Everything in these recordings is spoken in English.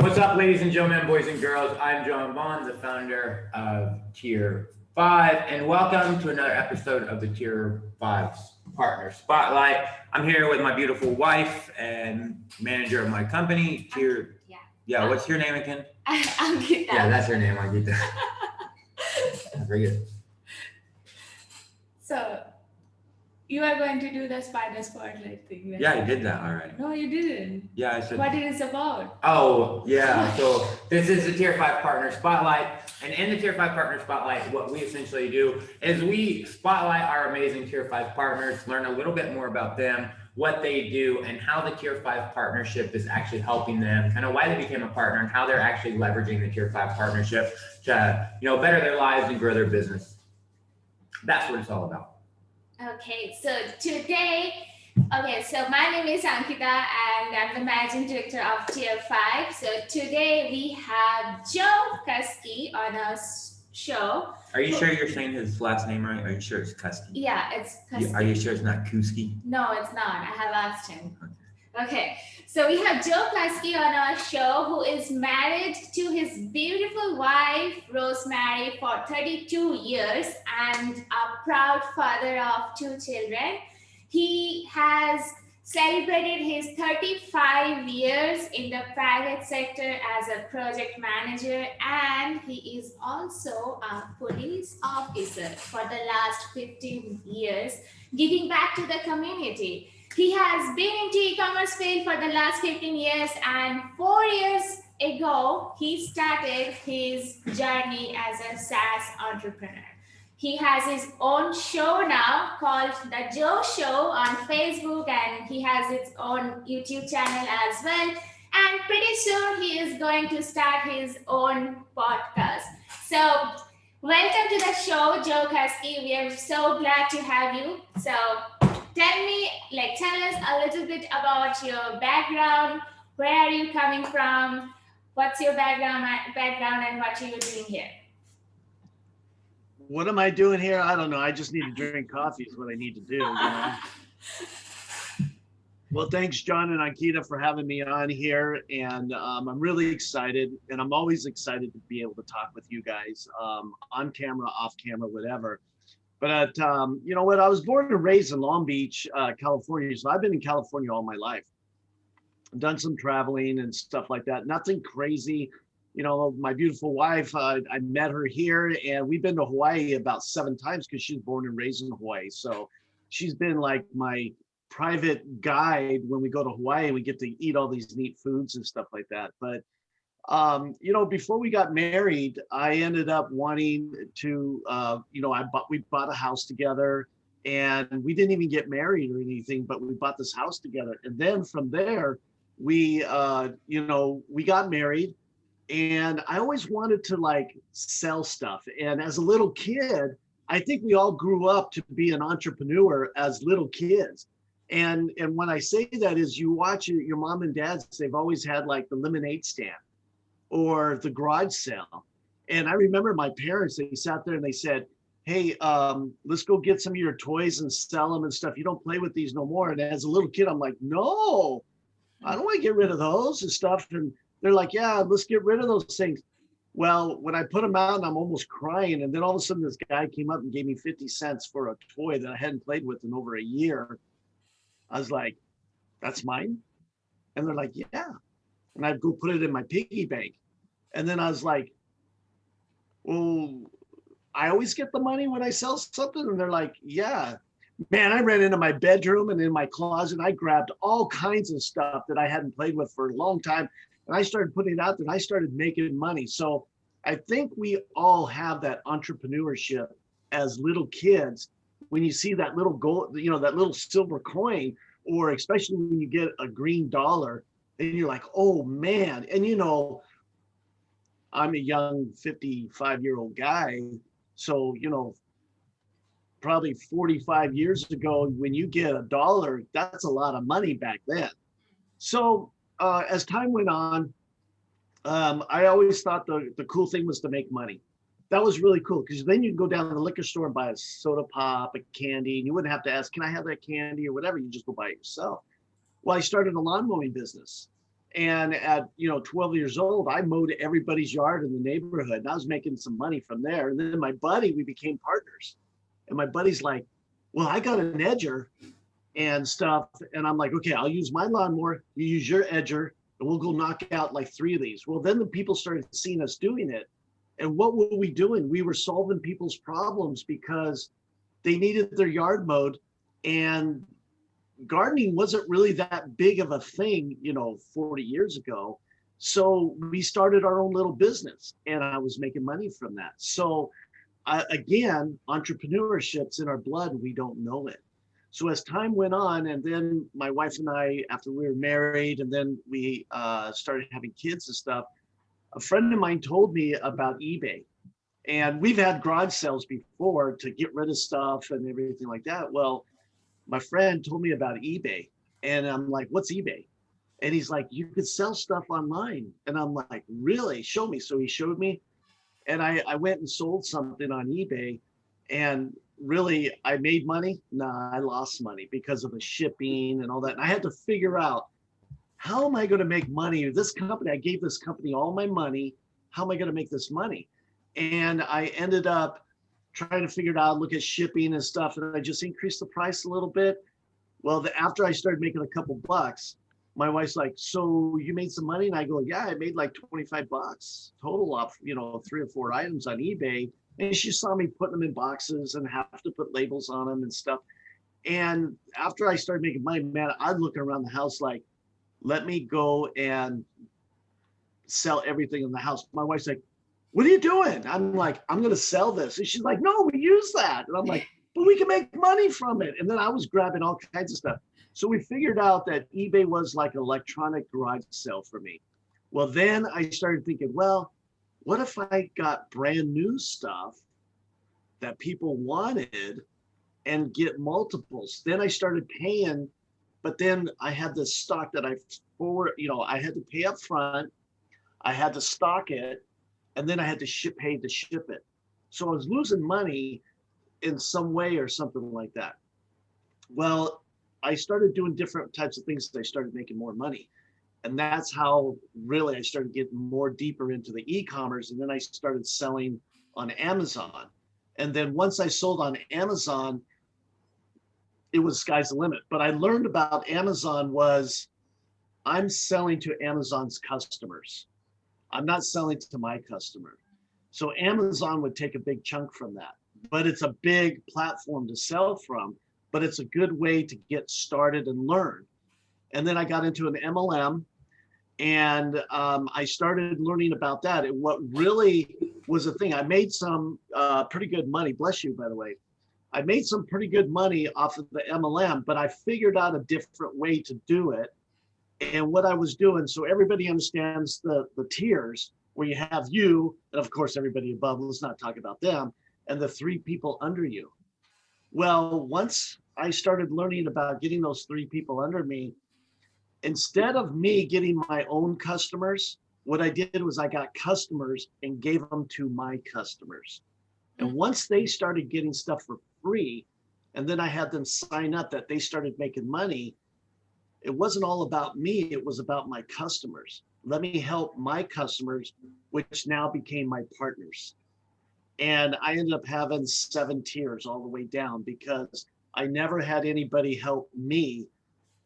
What's up, ladies and gentlemen, boys and girls? I'm John Vaughn, the founder of Tier5, and welcome to another episode of the Tier5 Partner Spotlight. I'm here with my beautiful wife and manager of my company, Tier. Yeah, what's your name again? Ankita. Yeah, that's her name, Ankita. Very good. So, you are going to do the spider spotlight thing, right? Yeah, I did that already. No, you didn't. Yeah, I said. What it is about? Oh, yeah. So this is the Tier5 Partner Spotlight. And in the Tier5 Partner Spotlight, what we essentially do is we spotlight our amazing Tier5 partners, learn a little bit more about them, what they do, and how the Tier5 partnership is actually helping them, kind of why they became a partner and how they're actually leveraging the Tier5 partnership to, better their lives and grow their business. That's what it's all about. Okay, so my name is Ankita and I'm the managing director of Tier5. So today we have Joe Kuskie on our show. Are you sure you're saying his last name right? Are you sure it's Kuskie? Yeah, it's Kuskie. Are you sure it's not Kuskie? No, it's not. I have asked him. Okay, so we have Joe Kuskie on our show, who is married to his beautiful wife, Rosemary, for 32 years and a proud father of 2 children. He has celebrated his 35 years in the private sector as a project manager, and he is also a police officer for the last 15 years, giving back to the community. He has been into e-commerce field for the last 15 years, and 4 years ago, he started his journey as a SaaS entrepreneur. He has his own show now called The Joe Show on Facebook, and he has his own YouTube channel as well. And pretty soon, he is going to start his own podcast. So, welcome to the show, Joe Kuskie. We are so glad to have you. So, tell us a little bit about your background. Where are you coming from? What's your background and what are you doing here? What am I doing here? I don't know. I just need to drink coffee is what I need to do. Well, thanks, John and Ankita, for having me on here. And I'm really excited. And I'm always excited to be able to talk with you guys on camera, off camera, whatever. But you know what? I was born and raised in Long Beach, California. So I've been in California all my life. I've done some traveling and stuff like that. Nothing crazy. My beautiful wife, I met her here, and we've been to Hawaii about 7 times because she's born and raised in Hawaii. So she's been like my private guide when we go to Hawaii and we get to eat all these neat foods and stuff like that. But before we got married, I ended up wanting to, we bought a house together, and we didn't even get married or anything, but we bought this house together. And then from there, we got married, and I always wanted to sell stuff. And as a little kid, I think we all grew up to be an entrepreneur as little kids. And when I say that is, you watch your mom and dad's, they've always had the lemonade stand or the garage sale. And I remember my parents, they sat there and they said, hey, let's go get some of your toys and sell them and stuff. You don't play with these no more. And as a little kid, I'm like, no, I don't want to get rid of those and stuff. And they're like, yeah, let's get rid of those things. Well, when I put them out, and I'm almost crying. And then all of a sudden, this guy came up and gave me 50 cents for a toy that I hadn't played with in over a year. I was like, that's mine? And they're like, yeah. And I'd go put it in my piggy bank. And then I was like, well, I always get the money when I sell something. And they're like, yeah. Man, I ran into my bedroom and in my closet. I grabbed all kinds of stuff that I hadn't played with for a long time. And I started putting it out there and I started making money. So I think we all have that entrepreneurship as little kids. When you see that little gold, that little silver coin, or especially when you get a green dollar, and you're like, oh man. And I'm a young 55-year-old guy. So, probably 45 years ago, when you get a dollar, that's a lot of money back then. So as time went on, I always thought the cool thing was to make money. That was really cool, because then you can go down to the liquor store and buy a soda pop, a candy, and you wouldn't have to ask, can I have that candy or whatever? You just go buy it yourself. Well, I started a lawn mowing business. And at 12 years old, I mowed everybody's yard in the neighborhood, and I was making some money from there. And then my buddy, we became partners. And my buddy's like, well, I got an edger and stuff. And I'm like, okay, I'll use my lawnmower, you use your edger, and we'll go knock out like 3 of these. Well, then the people started seeing us doing it. And what were we doing? We were solving people's problems because they needed their yard mowed, and gardening wasn't really that big of a thing, 40 years ago. So we started our own little business, and I was making money from that. So again, entrepreneurship's in our blood. We don't know it. So as time went on, and then my wife and I, after we were married, and then we started having kids and stuff, a friend of mine told me about eBay. And we've had garage sales before to get rid of stuff and everything like that. Well, my friend told me about eBay, and I'm like, what's eBay? And he's like, you could sell stuff online. And I'm like, really? Show me. So he showed me, and I went and sold something on eBay, and really I made money. Nah, I lost money because of the shipping and all that. And I had to figure out, how am I going to make money? This company, I gave this company all my money. How am I going to make this money? And I ended up trying to figure it out, look at shipping and stuff. And I just increased the price a little bit. Well, after I started making a couple bucks, my wife's like, so you made some money? And I go, yeah, I made like 25 bucks total off, 3 or 4 items on eBay. And she saw me putting them in boxes and have to put labels on them and stuff. And after I started making money, man, I'd look around the house like, let me go and sell everything in the house. My wife's like, what are you doing? I'm like, I'm going to sell this. And she's like, no, we use that. And I'm like, but we can make money from it. And then I was grabbing all kinds of stuff. So we figured out that eBay was like an electronic garage sale for me. Well, then I started thinking, well, what if I got brand new stuff that people wanted and get multiples? Then I started paying, but then I had this stock that I had to pay up front. I had to stock it, and then I had to pay to ship it. So I was losing money in some way or something like that. Well, I started doing different types of things. I started making more money. And that's how really I started getting more deeper into the e-commerce. And then I started selling on Amazon. And then once I sold on Amazon, it was sky's the limit. But I learned about Amazon was I'm selling to Amazon's customers. I'm not selling to my customer. So Amazon would take a big chunk from that, but it's a big platform to sell from, but it's a good way to get started and learn. And then I got into an MLM, and I started learning about that. And what really was a thing, I made some pretty good money, bless you, by the way. I made some pretty good money off of the MLM, but I figured out a different way to do it. And what I was doing, so everybody understands the tiers, where you have you, and of course, everybody above, let's not talk about them, and the 3 people under you. Well, once I started learning about getting those 3 people under me, instead of me getting my own customers, what I did was I got customers and gave them to my customers. And once they started getting stuff for free, and then I had them sign up that they started making money, it wasn't all about me, it was about my customers. Let me help my customers, which now became my partners. And I ended up having 7 tiers all the way down because I never had anybody help me,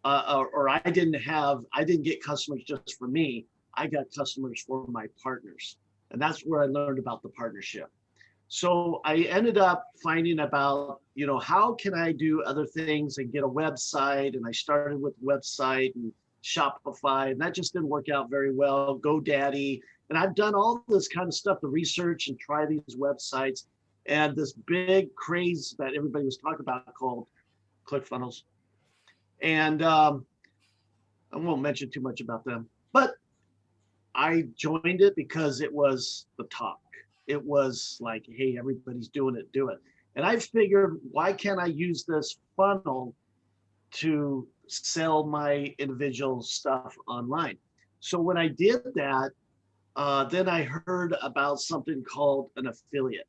or I didn't get customers just for me. I got customers for my partners. And that's where I learned about the partnership. So I ended up finding about, how can I do other things and get a website? And I started with website and Shopify, and that just didn't work out very well. GoDaddy. And I've done all this kind of stuff to research and try these websites, and this big craze that everybody was talking about called ClickFunnels. And I won't mention too much about them, but I joined it because it was the talk. It was like, hey, everybody's doing it, do it. And I figured, why can't I use this funnel to sell my individual stuff online? So when I did that, then I heard about something called an affiliate.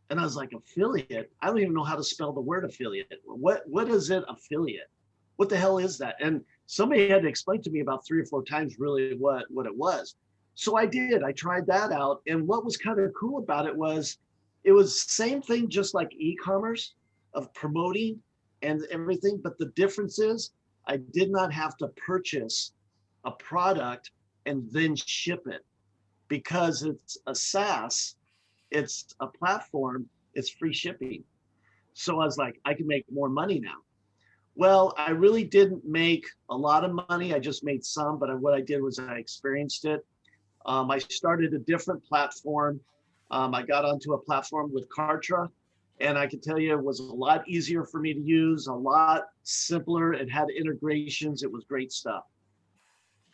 And I was like, affiliate? I don't even know how to spell the word affiliate. What is it, affiliate? What the hell is that? And somebody had to explain to me about 3 or 4 times really what it was. So I did. I tried that out. And what was kind of cool about it was same thing, just like e-commerce of promoting and everything. But the difference is I did not have to purchase a product and then ship it, because it's a SaaS, it's a platform, it's free shipping. So I was like, I can make more money now. Well, I really didn't make a lot of money. I just made some, but what I did was I experienced it. I started a different platform. I got onto a platform with Kartra, and I can tell you it was a lot easier for me to use, a lot simpler. It had integrations. It was great stuff.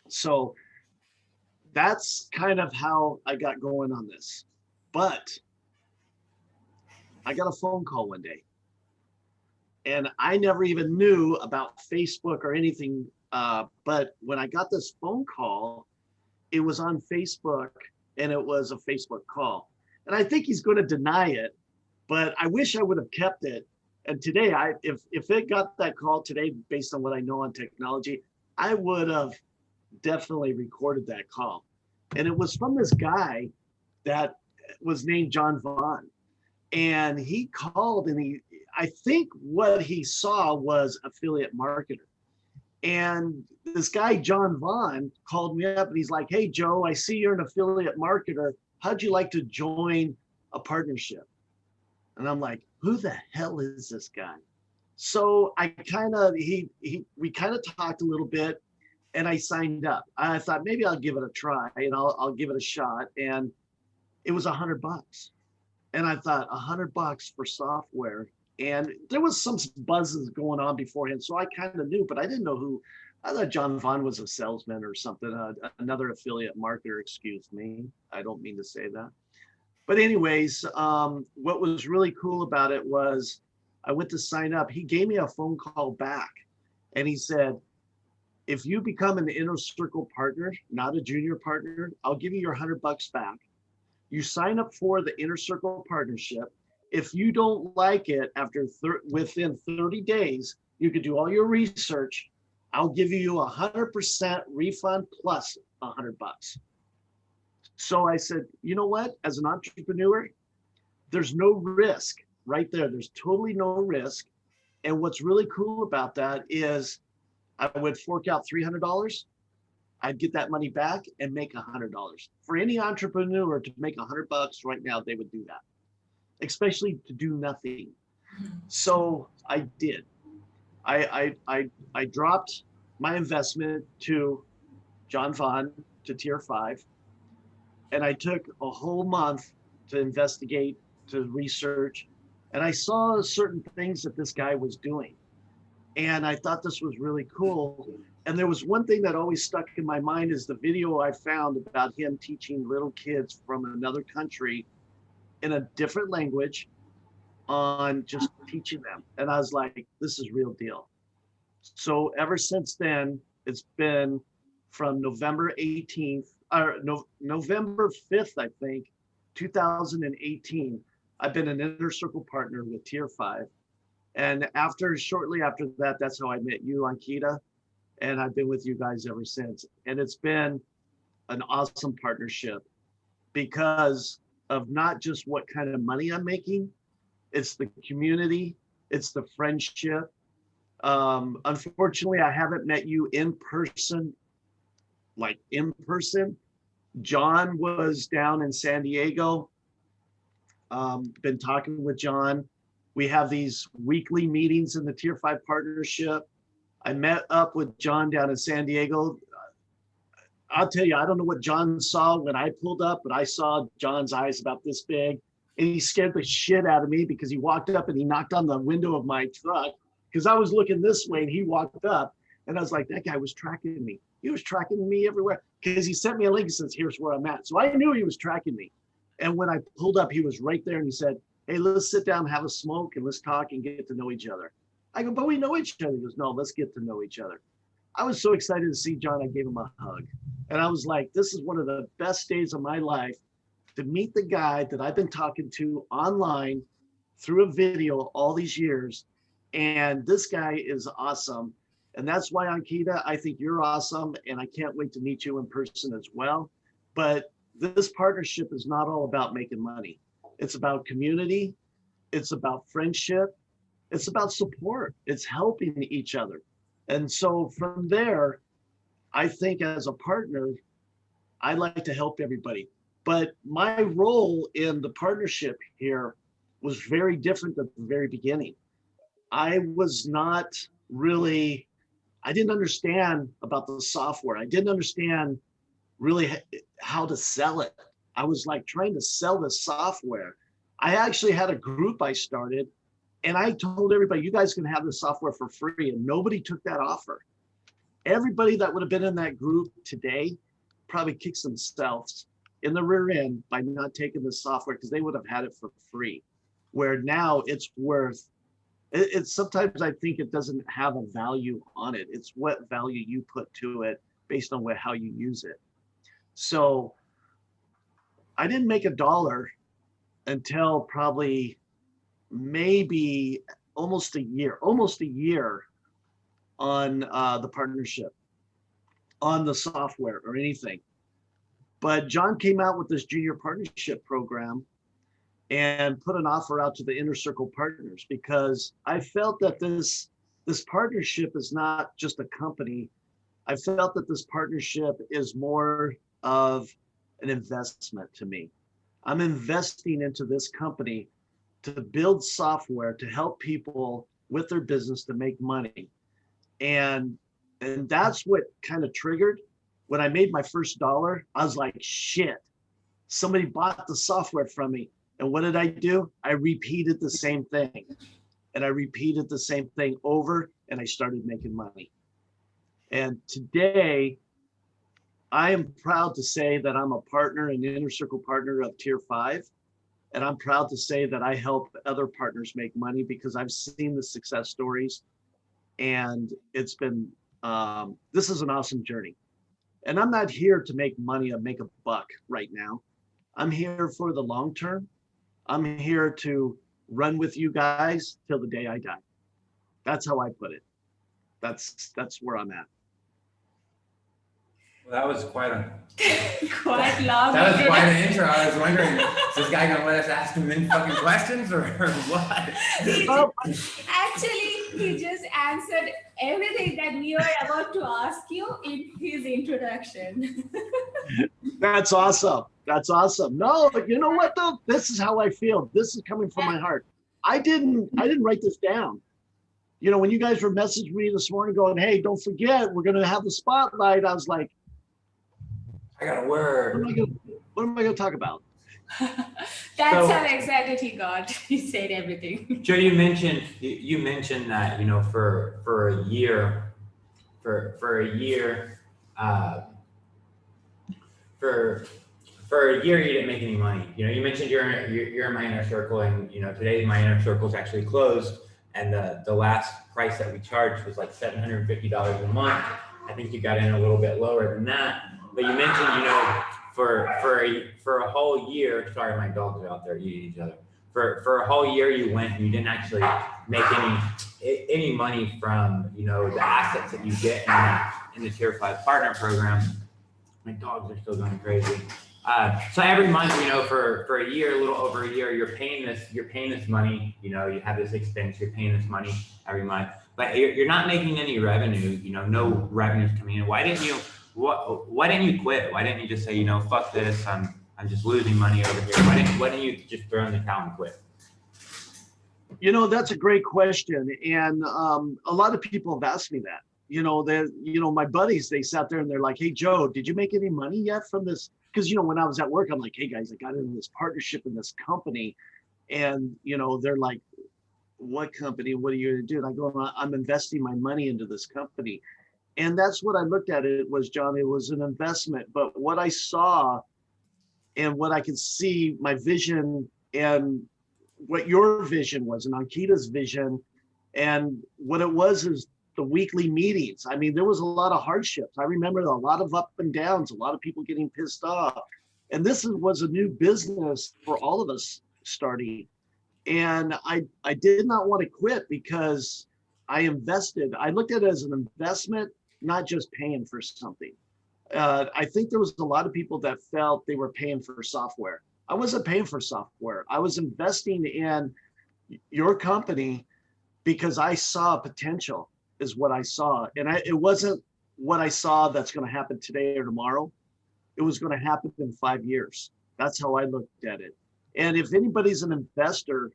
So that's kind of how I got going on this. But I got a phone call one day, and I never even knew about Facebook or anything. But when I got this phone call, it was on Facebook, and it was a Facebook call. And I think he's going to deny it, but I wish I would have kept it. And today, if it got that call today, based on what I know on technology, I would have definitely recorded that call. And it was from this guy that was named John Vaughn. And he called, and I think what he saw was affiliate marketer. And this guy, John Vaughn, called me up and he's like, hey, Joe, I see you're an affiliate marketer. How'd you like to join a partnership? And I'm like, who the hell is this guy? So we kind of talked a little bit, and I signed up. I thought maybe I'll give it a try, and I'll give it a shot. And it was $100. And I thought $100 for software. And there was some buzzes going on beforehand, so I kind of knew, but I didn't know who. I thought John Vaughn was a salesman or something, another affiliate marketer, excuse me. I don't mean to say that. But anyways, what was really cool about it was I went to sign up. He gave me a phone call back, and he said, if you become an inner circle partner, not a junior partner, I'll give you your $100 back. You sign up for the inner circle partnership. If you don't like it within 30 days, you could do all your research. I'll give you 100% refund plus $100. So I said, you know what? As an entrepreneur, there's no risk right there. There's totally no risk. And what's really cool about that is I would fork out $300. I'd get that money back and make $100. For any entrepreneur to make $100 right now, they would do that, especially to do nothing. So I did. I dropped my investment to John Vaughn, to Tier5, and I took a whole month to investigate, to research, and I saw certain things that this guy was doing. And I thought this was really cool. And there was one thing that always stuck in my mind is the video I found about him teaching little kids from another country in a different language on just teaching them. And I was like, this is real deal. So ever since then, it's been from November 18th, or November 5th, I think, 2018, I've been an inner circle partner with Tier5. And shortly after that, that's how I met you, Ankita. And I've been with you guys ever since. And it's been an awesome partnership because of not just what kind of money I'm making, it's the community, it's the friendship. Unfortunately, I haven't met you in person. John was down in San Diego. Been talking with John. We have these weekly meetings in the Tier5 partnership. I met up with John down in San Diego. I'll tell you, I don't know what John saw when I pulled up, but I saw John's eyes about this big, and he scared the shit out of me because he walked up and he knocked on the window of my truck because I was looking this way and he walked up, and I was like, that guy was tracking me. He was tracking me everywhere because he sent me a link and says, here's where I'm at. So I knew he was tracking me. And when I pulled up, he was right there and he said, hey, let's sit down, have a smoke, and let's talk and get to know each other. I go, but we know each other. He goes, no, let's get to know each other. I was so excited to see John, I gave him a hug. And I was like, this is one of the best days of my life to meet the guy that I've been talking to online through a video all these years. And this guy is awesome. And that's why, Ankita, I think you're awesome. And I can't wait to meet you in person as well. But this partnership is not all about making money. It's about community. It's about friendship. It's about support. It's helping each other. And so from there, I think as a partner, I like to help everybody. But my role in the partnership here was very different at the very beginning. I was not really, I didn't understand about the software. I didn't understand really how to sell it. I was like trying to sell this software. I actually had a group I started, and I told everybody, you guys can have the software for free, and nobody took that offer. Everybody that would have been in that group today probably kicks themselves in the rear end by not taking the software, because they would have had it for free. Where now it's worth, it's sometimes I think it doesn't have a value on it. It's what value you put to it based on how you use it. So I didn't make $1 until probably maybe almost a year on the partnership, on the software or anything. But John came out with this junior partnership program and put an offer out to the inner circle partners, because I felt that this partnership is not just a company. I felt that this partnership is more of an investment to me. I'm investing into this company to build software to help people with their business to make money. And that's what kind of triggered when I made my first $1. I was like, shit, somebody bought the software from me. And what did I do? I repeated the same thing. And I repeated the same thing over, and I started making money. And today, I am proud to say that I'm a partner, an inner circle partner of Tier 5. And I'm proud to say that I help other partners make money, because I've seen the success stories. And it's been, this is an awesome journey. And I'm not here to make money or make a buck right now. I'm here for the long term. I'm here to run with you guys till the day I die. That's how I put it. That's where I'm at. Well, that was quite a Quite long. that was quite an intro. I was wondering, is this guy gonna let us ask him any fucking questions or what? Oh, Actually, he just answered everything that we were about to ask you in his introduction. that's awesome. That's awesome. No, but you know what though? This is how I feel. This is coming from my heart. I didn't write this down. You know, when you guys were messaging me this morning going, hey, don't forget, we're gonna have the spotlight. I was like, I got a word. what am I gonna talk about? That's how excited he got. He said everything. Joe, you mentioned that, you know, for a year you didn't make any money. You know, you mentioned you're in my inner circle, and you know, today my inner circle is actually closed, and the last price that we charged was like $750 a month. I think you got in a little bit lower than that. But you mentioned, you know, for a whole year, sorry, my dogs are out there eating each other. For a whole year you went and you didn't actually make any money from, you know, the assets that you get in the Tier 5 Partner Program. My dogs are still going crazy. So every month, you know, for a year, a little over a year, you're paying this money. You know, you have this expense, you're paying this money every month, but you're not making any revenue. You know, no revenue's coming in. Why didn't you quit? Why didn't you just say, you know, fuck this, I'm just losing money over here? Why didn't you just throw in the towel and quit? You know, that's a great question, and a lot of people have asked me that. You know, my buddies, they sat there and they're like, hey, Joe, did you make any money yet from this? Because, you know, when I was at work, I'm like, hey, guys, I got into this partnership in this company. And, you know, they're like, what company? What are you going to do? And I go, I'm investing my money into this company. And that's what I looked at it was, John, it was an investment. But what I saw and what I could see, my vision and what your vision was and Ankita's vision, and what it was is the weekly meetings. I mean, there was a lot of hardships. I remember a lot of up and downs, a lot of people getting pissed off. And this was a new business for all of us starting. And I did not want to quit, because I looked at it as an investment, not just paying for something. I think there was a lot of people that felt they were paying for software. I wasn't paying for software. I was investing in your company because I saw potential is what I saw. And it wasn't what I saw that's going to happen today or tomorrow. It was going to happen in 5 years. That's how I looked at it. And if anybody's an investor,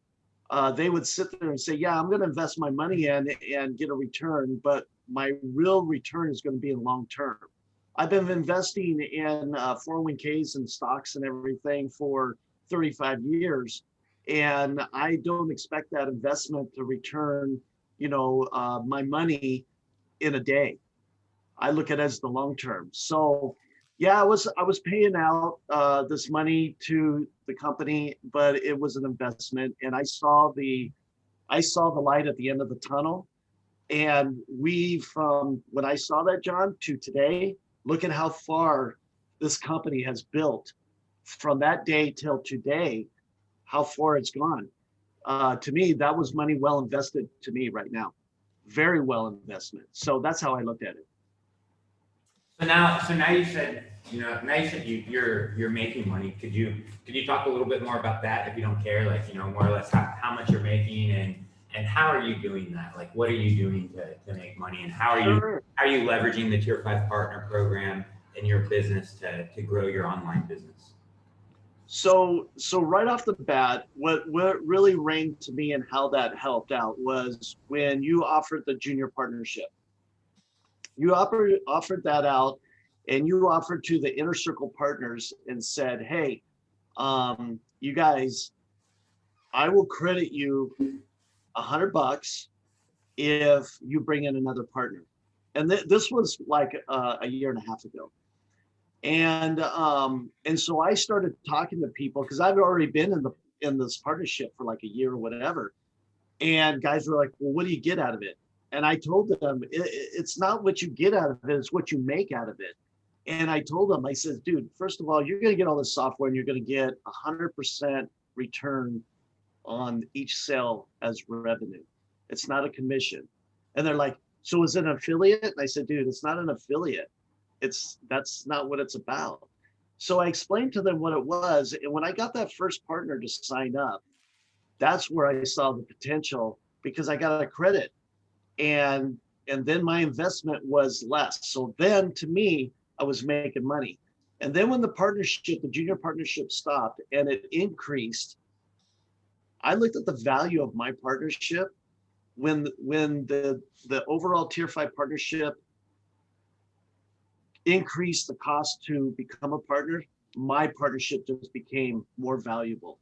they would sit there and say, yeah, I'm going to invest my money in and get a return, but my real return is going to be in long term. I've been investing in 401ks and stocks and everything for 35 years. And I don't expect that investment to return, my money in a day. I look at it as the long term. So yeah, I was paying out this money to the company, but it was an investment, and I saw the light at the end of the tunnel. And from when I saw that, John, to today, look at how far this company has built from that day till today, how far it's gone. To me, that was money well invested to me right now. Very well investment. So that's how I looked at it. So now you said, you're making money. Could you talk a little bit more about that if you don't care, like, more or less how much you're making and how are you doing that? Like, what are you doing to make money, and how are you leveraging the Tier 5 Partner Program in your business to grow your online business? So right off the bat, what really rang to me and how that helped out was when you offered the junior partnership. You offered that out, and you offered to the inner circle partners and said, hey, you guys, I will credit you $100 if you bring in another partner. And this was like a year and a half ago. And so I started talking to people because I've already been in this partnership for like a year or whatever. And guys were like, well, what do you get out of it? And I told them, it's not what you get out of it, it's what you make out of it. And I told them, I said, dude, first of all, you're going to get all this software and you're going to get 100% return on each sale as revenue. It's not a commission. And they're like, so is it an affiliate? And I said, dude, it's not an affiliate. That's not what it's about. So I explained to them what it was. And when I got that first partner to sign up, that's where I saw the potential, because I got a credit. And then my investment was less. So then to me, I was making money. And then when the junior partnership stopped and it increased, I looked at the value of my partnership when the overall Tier 5 partnership increased the cost to become a partner, my partnership just became more valuable.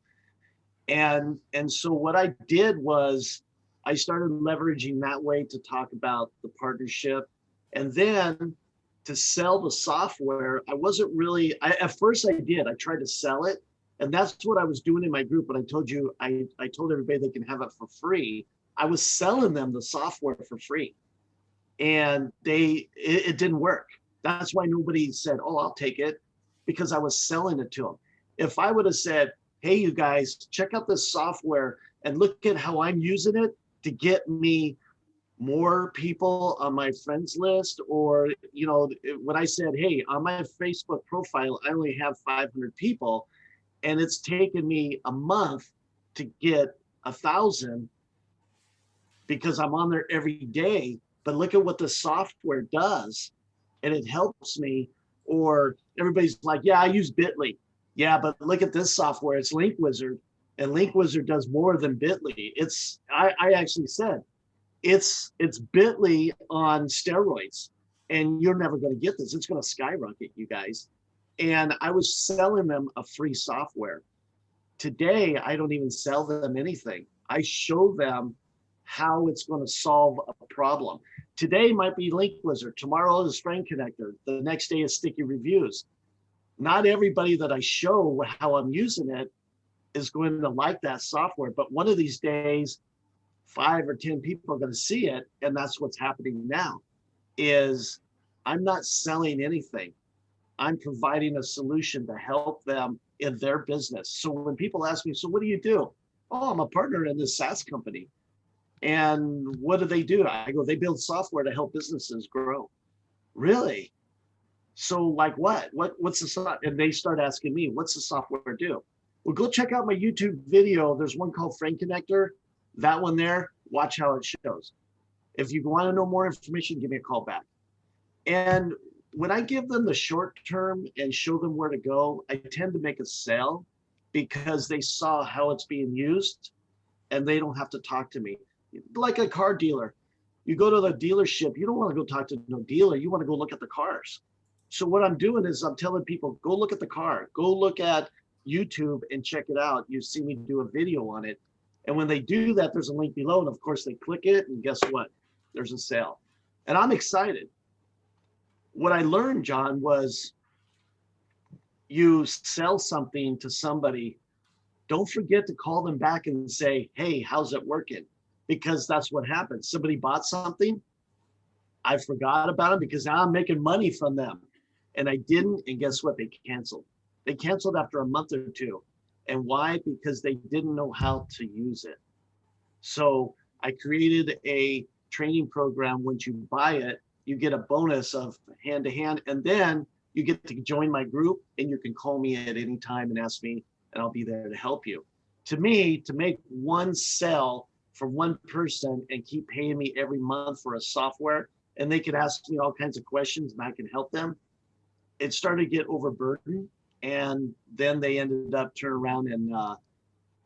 And so what I did was I started leveraging that way to talk about the partnership. And then to sell the software, I wasn't really, at first I did, I tried to sell it. And that's what I was doing in my group. But I told you, I told everybody they can have it for free. I was selling them the software for free. And it didn't work. That's why nobody said, oh, I'll take it, because I was selling it to them. If I would have said, hey, you guys, check out this software and look at how I'm using it to get me more people on my friends list, or, when I said, hey, on my Facebook profile, I only have 500 people and it's taken me a month to get 1,000 because I'm on there every day, but look at what the software does and it helps me. Or everybody's like, yeah, I use Bitly. Yeah, but look at this software, it's Link Wizard, and Link Wizard does more than Bitly. I actually said, it's Bitly on steroids, and you're never going to get this. It's going to skyrocket, you guys. And I was selling them a free software. Today, I don't even sell them anything. I show them how it's going to solve a problem. Today might be Link Wizard. Tomorrow is Frame Connector. The next day is Sticky Reviews. Not everybody that I show how I'm using it is going to like that software, but one of these days, 5 or 10 people are going to see it. And that's what's happening now, is I'm not selling anything. I'm providing a solution to help them in their business. So when people ask me, so what do you do? Oh, I'm a partner in this SaaS company. And what do? I go, they build software to help businesses grow. Really? So like what's the software? And they start asking me, what's the software do? Well, go check out my YouTube video. There's one called Frame Connector. That one there, watch how it shows. If you want to know more information, give me a call back. And when I give them the short term and show them where to go, I tend to make a sale because they saw how it's being used and they don't have to talk to me. Like a car dealer, you go to the dealership, you don't want to go talk to no dealer, you want to go look at the cars. So what I'm doing is I'm telling people, go look at the car, go look at YouTube and check it out. You see me do a video on it. And when they do that, there's a link below. And of course they click it and guess what? There's a sale. And I'm excited. What I learned, John, was you sell something to somebody, don't forget to call them back and say, hey, how's it working? Because that's what happens. Somebody bought something, I forgot about it because now I'm making money from them. And I didn't, and guess what? They canceled. They canceled after a month or two. And why? Because they didn't know how to use it. So I created a training program. Once you buy it, you get a bonus of hand to hand, and then you get to join my group and you can call me at any time and ask me, and I'll be there to help you. To me, to make one sale for one person and keep paying me every month for a software, and they could ask me all kinds of questions and I can help them, it started to get overburdened. And then they ended up turning around and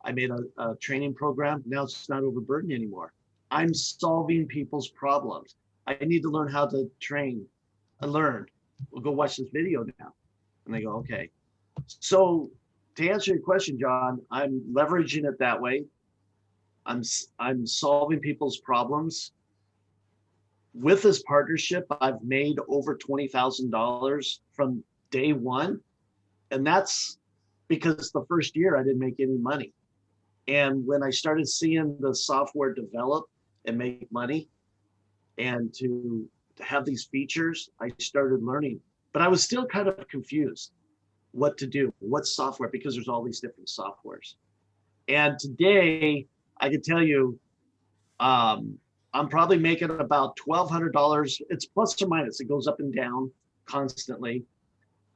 I made a training program. Now it's not overburdened anymore. I'm solving people's problems. I need to learn how to train. I learned. We'll go watch this video now. And they go, okay. So to answer your question, John, I'm leveraging it that way. I'm solving people's problems. With this partnership, I've made over $20,000 from day one. And that's because the first year I didn't make any money. And when I started seeing the software develop and make money and to have these features, I started learning. But I was still kind of confused what to do, what software, because there's all these different softwares. And today I can tell you, I'm probably making about $1,200. It's plus or minus, it goes up and down constantly.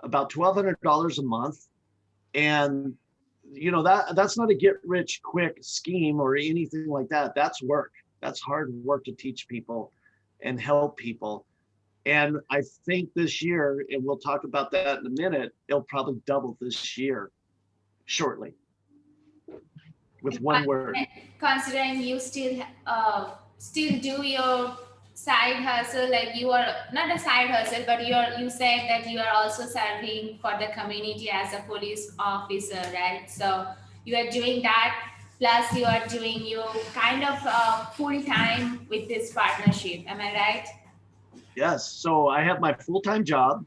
About $1,200 a month. And you know, that's not a get rich quick scheme or anything like that. That's work. That's hard work to teach people and help people. And I think this year, and we'll talk about that in a minute, it'll probably double this year shortly with one word. Considering you still do your side hustle, like you are not a side hustle, but you said that you are also serving for the community as a police officer, right? So you are doing that, plus you are doing your kind of full time with this partnership. Am I right? Yes. So I have my full-time job.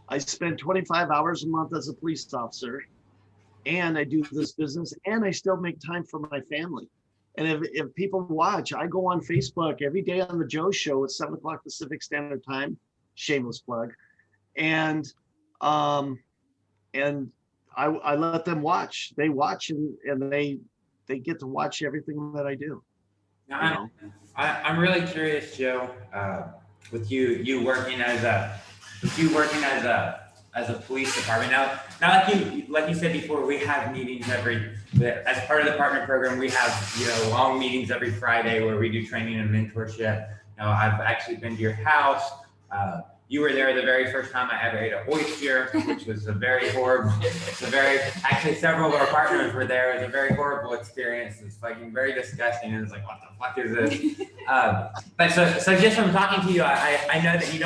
I spend 25 hours a month as a police officer, and I do this business, and I still make time for my family. And if people watch, I go on Facebook every day on the Joe Show at 7 o'clock Pacific Standard Time, shameless plug. And I let them watch. They watch and they get to watch everything that I do. Now, I'm really curious, Joe, with you working as a police department. Now like you said before, we have meetings as part of the partner program. We have long meetings every Friday where we do training and mentorship. Now I've actually been to your house. You were there the very first time I ever ate an oyster, which was actually several of our partners were there. It was a very horrible experience. It's fucking very disgusting. It was like, what the fuck is this? But so just from talking to you, I know that you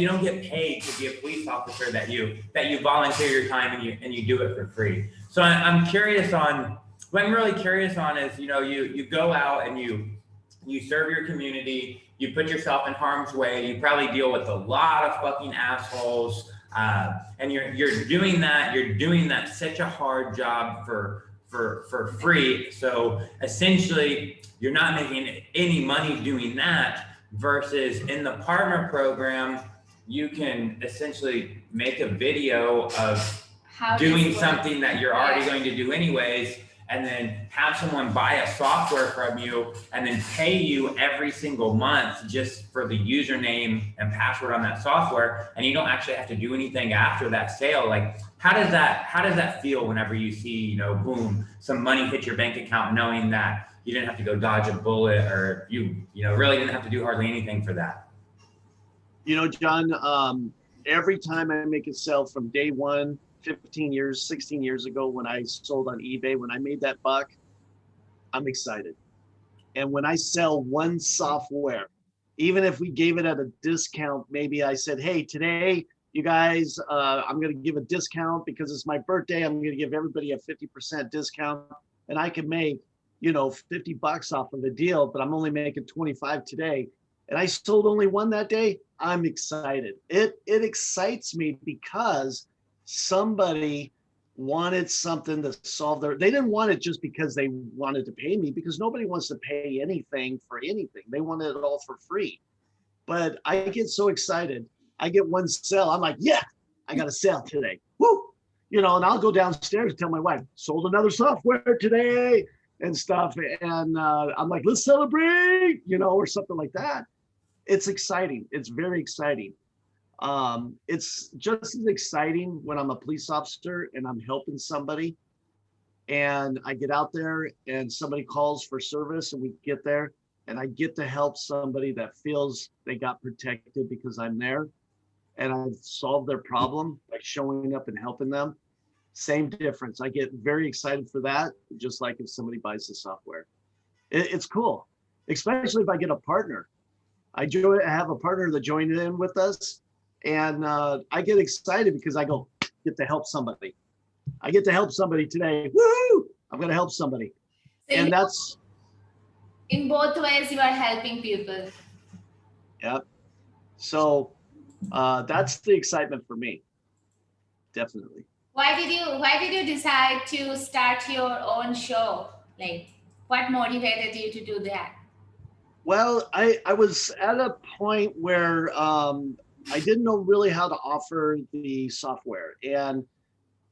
don't get paid to be a police officer, that you volunteer your time and you do it for free. So I'm curious on, what I'm really curious on is, you go out and you serve your community, you put yourself in harm's way, you probably deal with a lot of fucking assholes, and you're doing that such a hard job for free. So essentially you're not making any money doing that, versus in the partner program, you can essentially make a video of doing something that you're already going to do anyways, and then have someone buy a software from you and then pay you every single month just for the username and password on that software, and you don't actually have to do anything after that sale. Like, how does that feel whenever you see, boom, some money hit your bank account, knowing that you didn't have to go dodge a bullet, or you really didn't have to do hardly anything for that? John, every time I make a sale from day one, 15 years, 16 years ago, when I sold on eBay, when I made that buck, I'm excited. And when I sell one software, even if we gave it at a discount, maybe I said, hey, today, you guys, I'm going to give a discount because it's my birthday. I'm going to give everybody a 50% discount, and I can make, $50 off of the deal, but I'm only making 25 today. And I sold only one that day. I'm excited. It excites me because somebody wanted something to solve they didn't want it just because they wanted to pay me, because nobody wants to pay anything for anything. They wanted it all for free. But I get so excited. I get one sale. I'm like, yeah, I got a sale today. Woo! And I'll go downstairs and tell my wife, sold another software today and stuff. And I'm like, let's celebrate, or something like that. It's exciting. It's very exciting. It's just as exciting when I'm a police officer and I'm helping somebody and I get out there and somebody calls for service and we get there and I get to help somebody that feels they got protected because I'm there and I've solved their problem by showing up and helping them. Same difference. I get very excited for that, just like if somebody buys the software. It's cool, especially if I get a partner. I have a partner that joined in with us, and I get excited because I get to help somebody. I get to help somebody today. Woo! I'm going to help somebody. So And that's in both ways, you are helping people. Yep. So that's the excitement for me. Definitely. Why did you decide to start your own show? Like, what motivated you to do that? Well, I was at a point where I didn't know really how to offer the software. And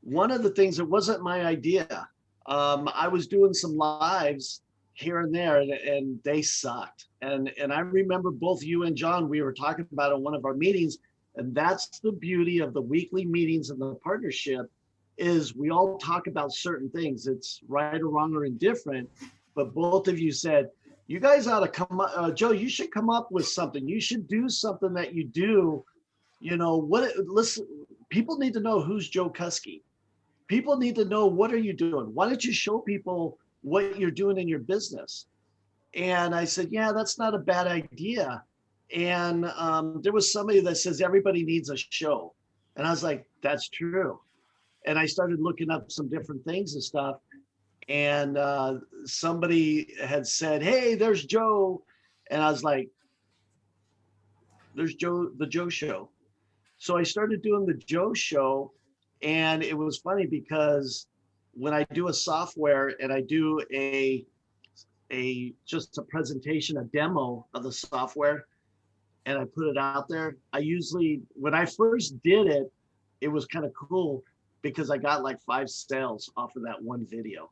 one of the things, it wasn't my idea. I was doing some lives here and there and they sucked. And I remember both you and John, we were talking about it in one of our meetings. And that's the beauty of the weekly meetings and the partnership, is we all talk about certain things. It's right or wrong or indifferent. But both of you said, you guys ought to come up, Joe, you should come up with something. You should do something that you do. Listen, people need to know who's Joe Kuskie. People need to know, what are you doing? Why don't you show people what you're doing in your business? And I said, yeah, that's not a bad idea. And there was somebody that says everybody needs a show. And I was like, that's true. And I started looking up some different things and stuff. And somebody had said, hey, there's Joe. And I was like, there's Joe, the Joe Show. So I started doing the Joe Show. And it was funny because when I do a software and I do just a presentation, a demo of the software, and I put it out there, I usually, when I first did it, it was kind of cool because I got like 5 sales off of that one video.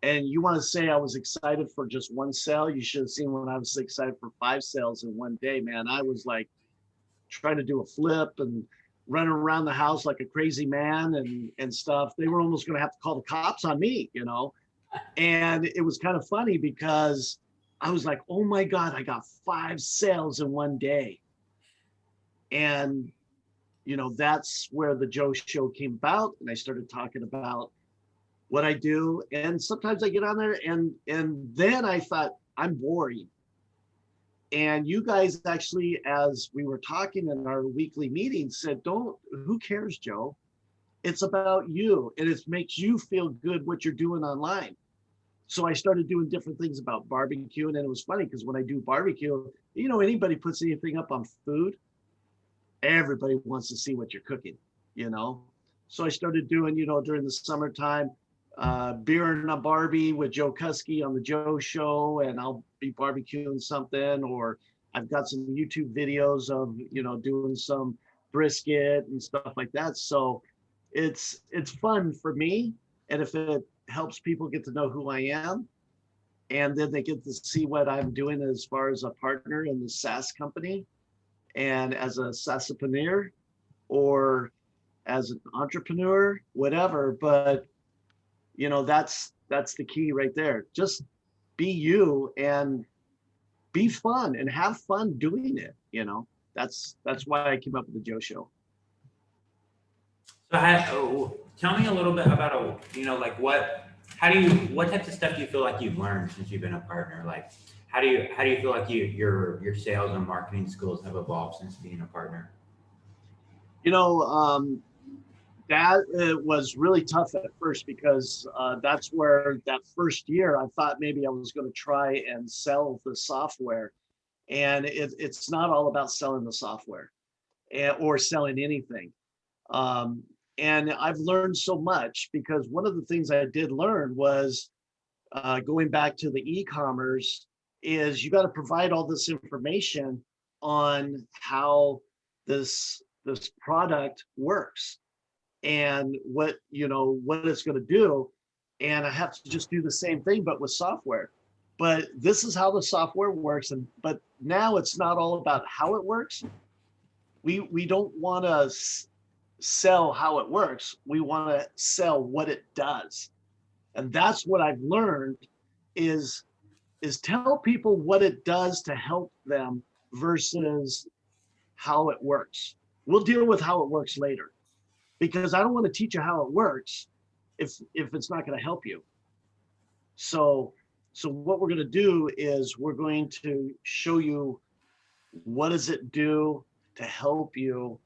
And you want to say I was excited for just one sale? You should have seen when I was excited for 5 sales in one day, man. I was like trying to do a flip and running around the house like a crazy man and stuff. They were almost going to have to call the cops on me, And it was kind of funny because I was like, oh my God, I got 5 sales in one day. And, that's where the Joe Show came about. And I started talking about what I do. And sometimes I get on there and then I thought, I'm boring. And you guys actually, as we were talking in our weekly meeting, said, who cares, Joe? It's about you. And it makes you feel good what you're doing online. So I started doing different things about barbecue. And it was funny because when I do barbecue, anybody puts anything up on food, everybody wants to see what you're cooking, So I started doing, during the summertime, beer and a Barbie with Joe Kuskie on the Joe Show, and I'll be barbecuing something, or I've got some YouTube videos of, doing some brisket and stuff like that. So it's fun for me. And if it helps people get to know who I am, and then they get to see what I'm doing as far as a partner in the SaaS company and as a SaaSpreneur or as an entrepreneur, whatever. But you know, that's the key right there. Just be you and be fun and have fun doing it. You know, that's why I came up with the Joe Show. So tell me a little bit about, like what types of stuff do you feel like you've learned since you've been a partner? Like, how do you feel like your sales and marketing skills have evolved since being a partner? You know, that was really tough at first because that's where that first year I thought maybe I was going to try and sell the software. And it's not all about selling the software or selling anything. And I've learned so much because one of the things I did learn was going back to the e-commerce is you got to provide all this information on how this product works and what it's going to do. And I have to just do the same thing, but with software. But this is how the software works. But now it's not all about how it works. We don't want to sell how it works. We want to sell what it does. And that's what I've learned is tell people what it does to help them versus how it works. We'll deal with how it works later because I don't want to teach you how it works if it's not going to help you. So what we're going to do is we're going to show you what does it do to help you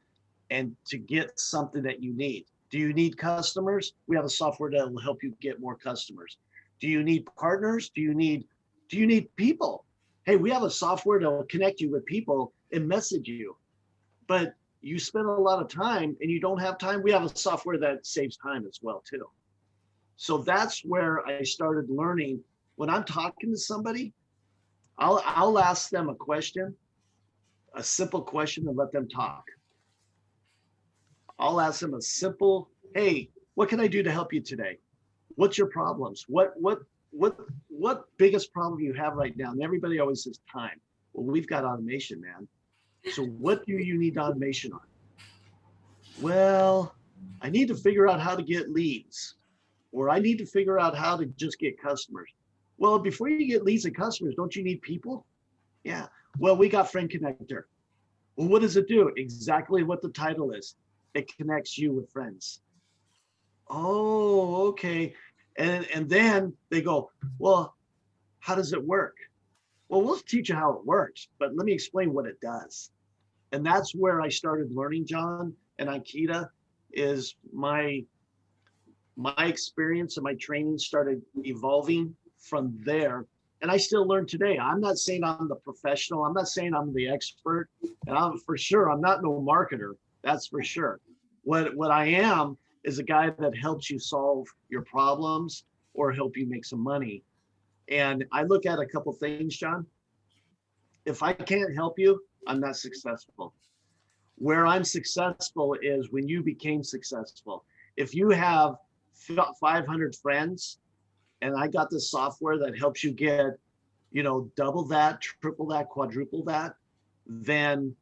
and to get something that you need. Do you need customers? We have a software that will help you get more customers. Do you need partners? Do you need people? Hey, we have a software that will connect you with people and message you. But you spend a lot of time and you don't have time. We have a software that saves time as well too. So that's where I started learning. When I'm talking to somebody, I'll ask them a question, a simple question, and let them talk. I'll ask them a simple, hey, what can I do to help you today? What's your problems? What biggest problem you have right now? And everybody always says time. Well, we've got automation, man. So what do you need automation on? Well, I need to figure out how to get leads, or I need to figure out how to just get customers. Well, before you get leads and customers, don't you need people? Yeah. Well, we got Friend Connector. Well, what does it do? Exactly what the title is. It connects you with friends. Oh, okay. And then they go, well, how does it work? Well, we'll teach you how it works, but let me explain what it does. And that's where I started learning, John and Ankita, is my experience and my training started evolving from there. And I still learn today. I'm not saying I'm the professional. I'm not saying I'm the expert. And I'm not no marketer. That's for sure. What I am is a guy that helps you solve your problems or help you make some money. And I look at a couple things, John. If I can't help you, I'm not successful. Where I'm successful is when you became successful. If you have 500 friends and I got this software that helps you get, double that, triple that, quadruple that, then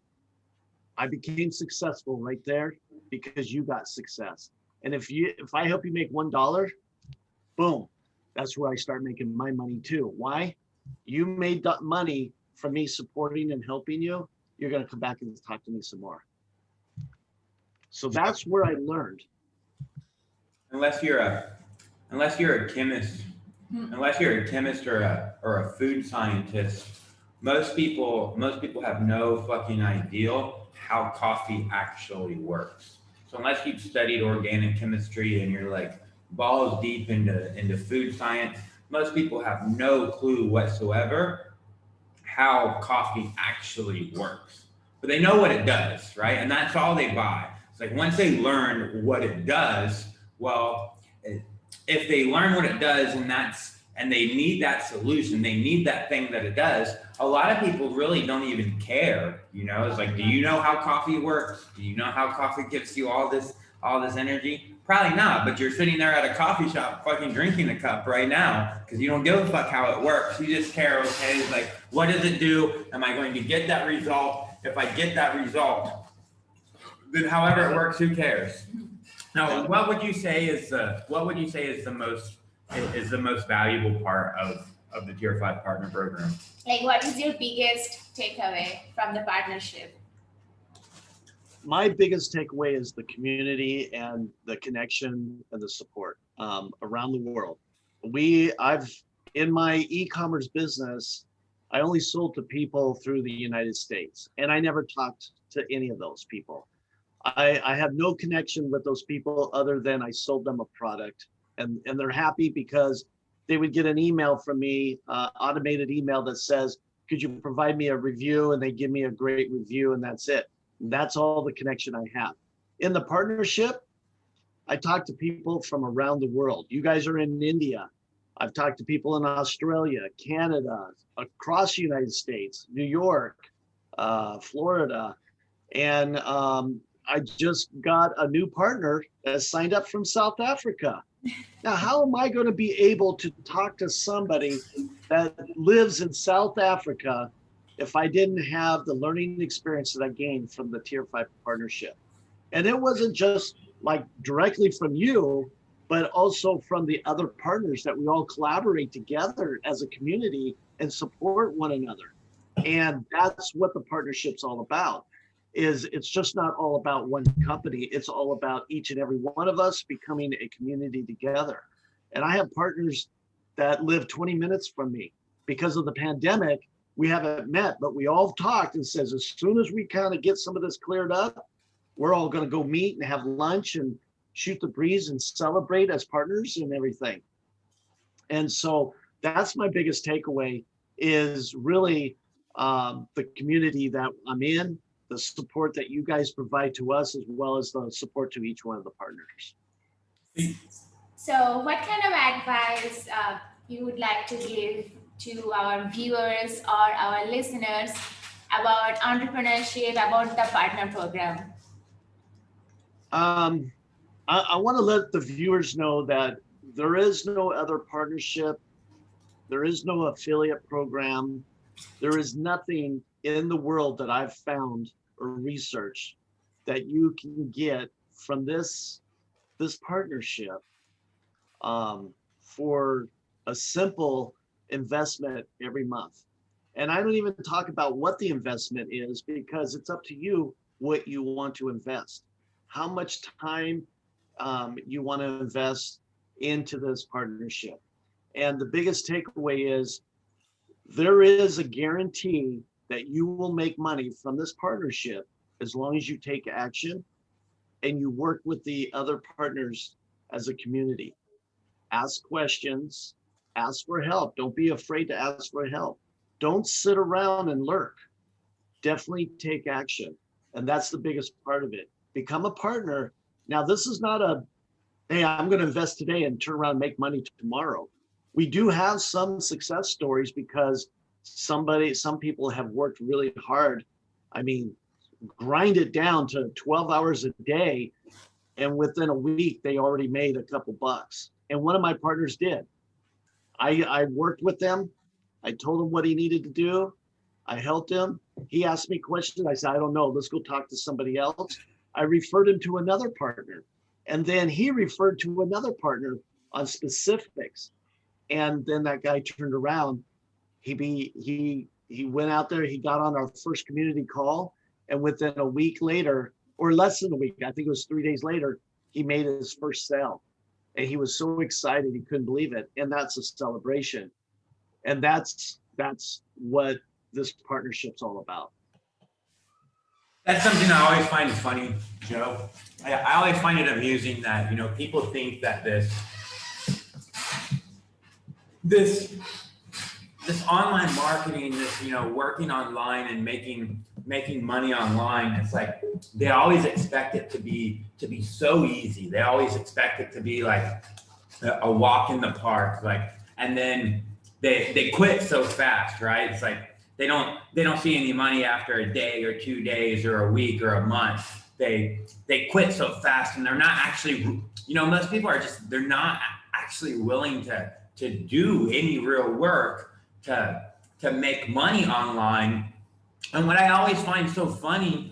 I became successful right there because you got success. And if I help you make $1, boom, that's where I start making my money too. Why? You made that money from me supporting and helping you. You're going to come back and talk to me some more. So that's where I learned. Unless you're a chemist, or a food scientist, most people have no fucking idea how coffee actually works. So unless you've studied organic chemistry and you're like balls deep into food science, most people have no clue whatsoever how coffee actually works. But they know what it does, right? And that's all they buy. It's like once they learn what it does, well, if they learn what it does and they need that solution, they need that thing that it does, a lot of people really don't even care. It's like, do you know how coffee works? Do you know how coffee gives you all this all this energy? Probably not, but you're sitting there at a coffee shop fucking drinking a cup right now because you don't give a fuck how it works. You just care, okay, like, what does it do? Am I going to get that result? If I get that result, then however it works, who cares? Now, what would you say is the most valuable part of the Tier 5 Partner Program? Like, what is your biggest takeaway from the partnership? My biggest takeaway is the community and the connection and the support around the world. In my e-commerce business, I only sold to people through the United States, and I never talked to any of those people. I have no connection with those people other than I sold them a product, and they're happy because they would get an email from me, automated email that says, could you provide me a review? And they give me a great review, and that's it. That's all the connection I have. In the partnership, I talk to people from around the world. You guys are in India. I've talked to people in Australia, Canada, across the United States, New York, Florida. And I just got a new partner that signed up from South Africa. Now, how am I going to be able to talk to somebody that lives in South Africa if I didn't have the learning experience that I gained from the Tier 5 partnership? And it wasn't just like directly from you, but also from the other partners that we all collaborate together as a community and support one another. And that's what the partnership's all about. It's just not all about one company. It's all about each and every one of us becoming a community together. And I have partners that live 20 minutes from me. Because of the pandemic, we haven't met, but we all talked and says, as soon as we kind of get some of this cleared up, we're all going to go meet and have lunch and shoot the breeze and celebrate as partners and everything. And so that's my biggest takeaway, is really the community that I'm in, the support that you guys provide to us, as well as the support to each one of the partners. So what kind of advice you would like to give to our viewers or our listeners about entrepreneurship, about the partner program? I want to let the viewers know that there is no other partnership. There is no affiliate program. There is nothing in the world that I've found or researched that you can get from this partnership for a simple investment every month. And I don't even talk about what the investment is, because it's up to you what you want to invest, how much time you want to invest into this partnership. And the biggest takeaway is there is a guarantee that you will make money from this partnership as long as you take action and you work with the other partners as a community. Ask questions, ask for help. Don't be afraid to ask for help. Don't sit around and lurk. Definitely take action. And that's the biggest part of it. Become a partner. Now, this is not a, hey, I'm going to invest today and turn around and make money tomorrow. We do have some success stories because some people have worked really hard. I mean, grind it down to 12 hours a day, and within a week, they already made a couple bucks. And one of my partners did. I worked with them. I told him what he needed to do. I helped him. He asked me questions. I said, I don't know. Let's go talk to somebody else. I referred him to another partner. And then he referred to another partner on specifics. And then that guy turned around. He went out there. He got on our first community call. And within a week later, or less than a week, I think it was 3 days later, he made his first sale. And he was so excited, he couldn't believe it. And that's a celebration. And that's what this partnership's all about. That's something I always find funny, Joe. I always find it amusing that, people think that this online marketing, this, working online and making money online, it's like they always expect it to be so easy. They always expect it to be like a walk in the park, and then they quit so fast, right? It's like they don't see any money after a day or 2 days or a week or a month. they quit so fast, and they're not actually, most people are just, they're not actually willing to do any real work to make money online. And what I always find so funny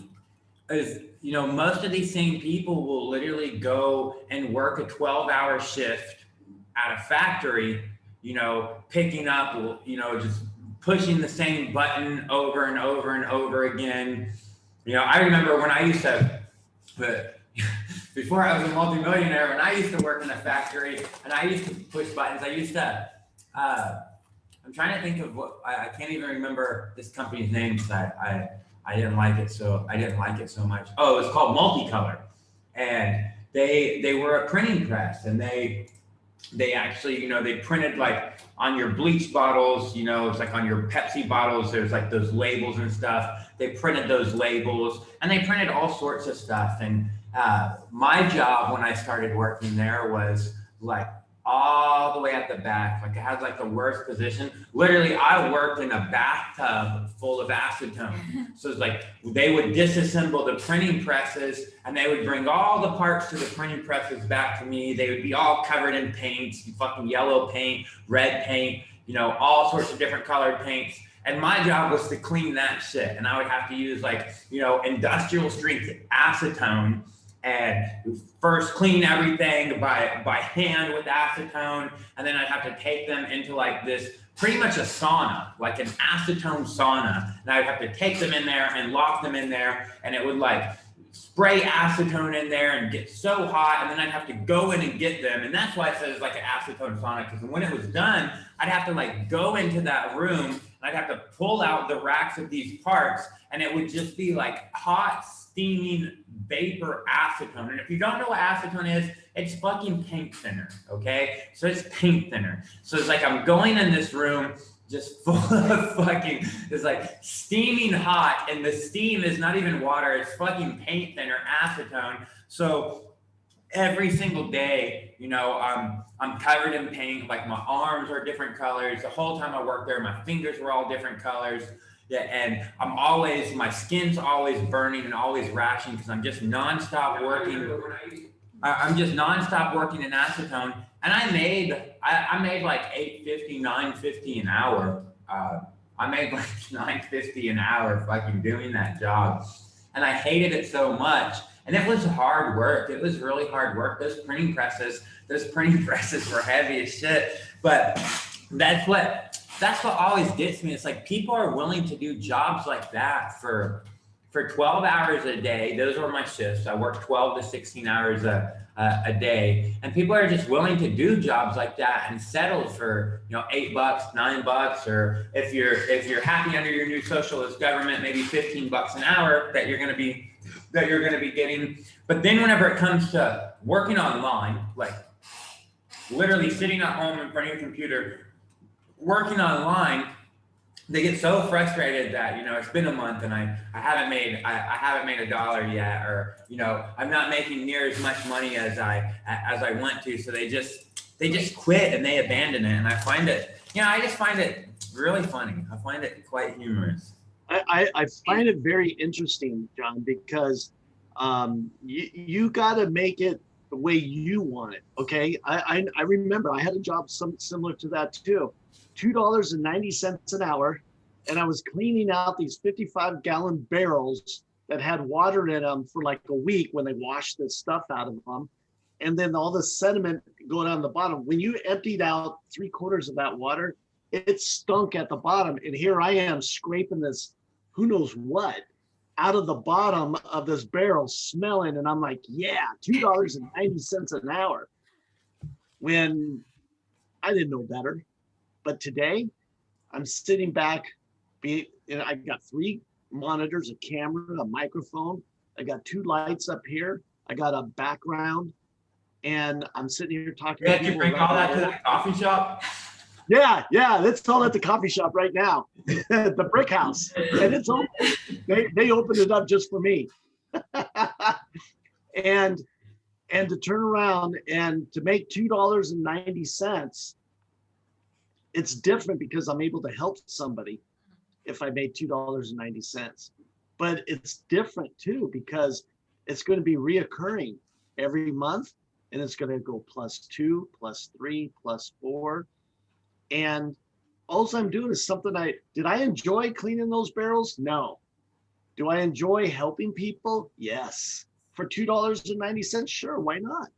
is, most of these same people will literally go and work a 12-hour shift at a factory, picking up, just pushing the same button over and over and over again. I remember when I used to, before I was a multimillionaire, when I used to work in a factory and I used to push buttons, I used to, I'm trying to think of what, I can't even remember this company's name because I didn't like it so much. Oh, it was called Multicolor. And they were a printing press, and they actually, they printed like on your bleach bottles, it's like on your Pepsi bottles, there's like those labels and stuff. They printed those labels, and they printed all sorts of stuff. And my job when I started working there was like all the way at the back. Like, it had like the worst position. Literally, I worked in a bathtub full of acetone. So it's like they would disassemble the printing presses, and they would bring all the parts to the printing presses back to me. They would be all covered in paints, fucking yellow paint, red paint, all sorts of different colored paints. And my job was to clean that shit. And I would have to use like, industrial strength acetone, and first clean everything by hand with acetone. And then I'd have to take them into like this, pretty much a sauna, like an acetone sauna. And I'd have to take them in there and lock them in there. And it would like spray acetone in there and get so hot. And then I'd have to go in and get them. And that's why it says like an acetone sauna, because when it was done, I'd have to like go into that room, and I'd have to pull out the racks of these parts, and it would just be like hot, steaming vapor acetone. And if you don't know what acetone is, it's fucking paint thinner, okay? So it's paint thinner. So it's like I'm going in this room just full of fucking, it's like steaming hot, and the steam is not even water, it's fucking paint thinner acetone. So every single day, I'm covered in paint. Like, my arms are different colors. The whole time I worked there, my fingers were all different colors. Yeah, and my skin's always burning and always rashing because I'm just nonstop working. I'm just nonstop working in acetone, and I made like $8.50, $9.50 an hour. I made like $9.50 an hour fucking doing that job, and I hated it so much. And it was hard work. It was really hard work. Those printing presses were heavy as shit. But that's what always gets me. It's like people are willing to do jobs like that for 12 hours a day. Those were my shifts. I worked 12 to 16 hours a day. And people are just willing to do jobs like that and settle for, $8, $9, or if you're happy under your new socialist government, maybe $15 an hour that you're going to be getting. But then whenever it comes to working online, like literally sitting at home in front of your computer, working online, they get so frustrated that, it's been a month and I haven't made a dollar yet, or, I'm not making near as much money as I want to. So they just quit and they abandon it. And I find it, I just find it really funny. I find it quite humorous. I find it very interesting, John, because you got to make it the way you want it. Okay. I remember I had a job similar to that too. $2.90 an hour. And I was cleaning out these 55-gallon barrels that had water in them for like a week when they washed the stuff out of them. And then all the sediment going on the bottom. When you emptied out 3/4 of that water, it stunk at the bottom. And here I am scraping this, who knows what, out of the bottom of this barrel, smelling. And I'm like, yeah, $2.90 an hour. When I didn't know better. But today, I'm sitting back, I got 3 monitors, a camera, a microphone. I got 2 lights up here. I got a background, and I'm sitting here talking. Yeah, you bring all that to the coffee shop? Yeah, it's all at the coffee shop right now, the Brick House, and it's open. They opened it up just for me, and to turn around and to make $2.90. It's different because I'm able to help somebody if I made $2.90. But it's different too, because It's going to be reoccurring every month, and it's going to go +2, +3, +4. And all I'm doing is something did I enjoy cleaning those barrels? No. Do I enjoy helping people? Yes. For $2.90, sure, why not?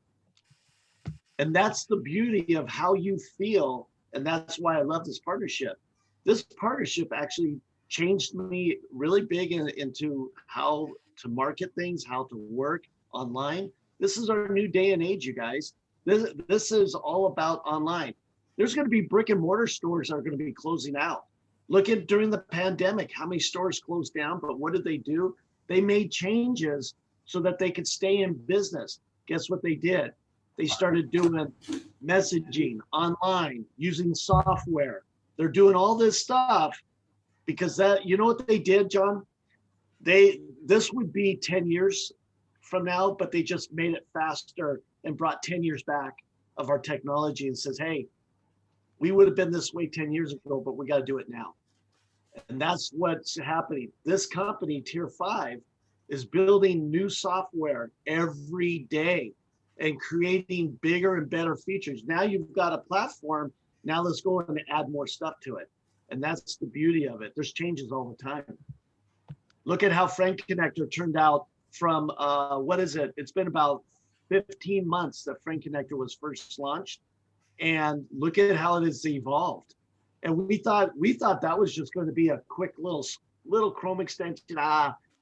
And that's the beauty of how you feel. And that's why I love this partnership. This partnership actually changed me really big into how to market things, how to work online. This is our new day and age, you guys. This is all about online. There's going to be brick and mortar stores that are going to be closing out. Look at during the pandemic, how many stores closed down, but what did they do? They made changes so that they could stay in business. Guess what they did? They started doing messaging online, using software. They're doing all this stuff because that, you know what they did, John? This would be 10 years from now, but they just made it faster and brought 10 years back of our technology and says, hey, we would have been this way 10 years ago, but we got to do it now. And that's what's happening. This company, Tier5, is building new software every day and creating bigger and better features. Now you've got a platform. Now let's go and add more stuff to it. And that's the beauty of it. There's changes all the time. Look at how Friend Connector turned out from, what is it? It's been about 15 months that Friend Connector was first launched. And look at how it has evolved. And we thought that was just going to be a quick little Chrome extension.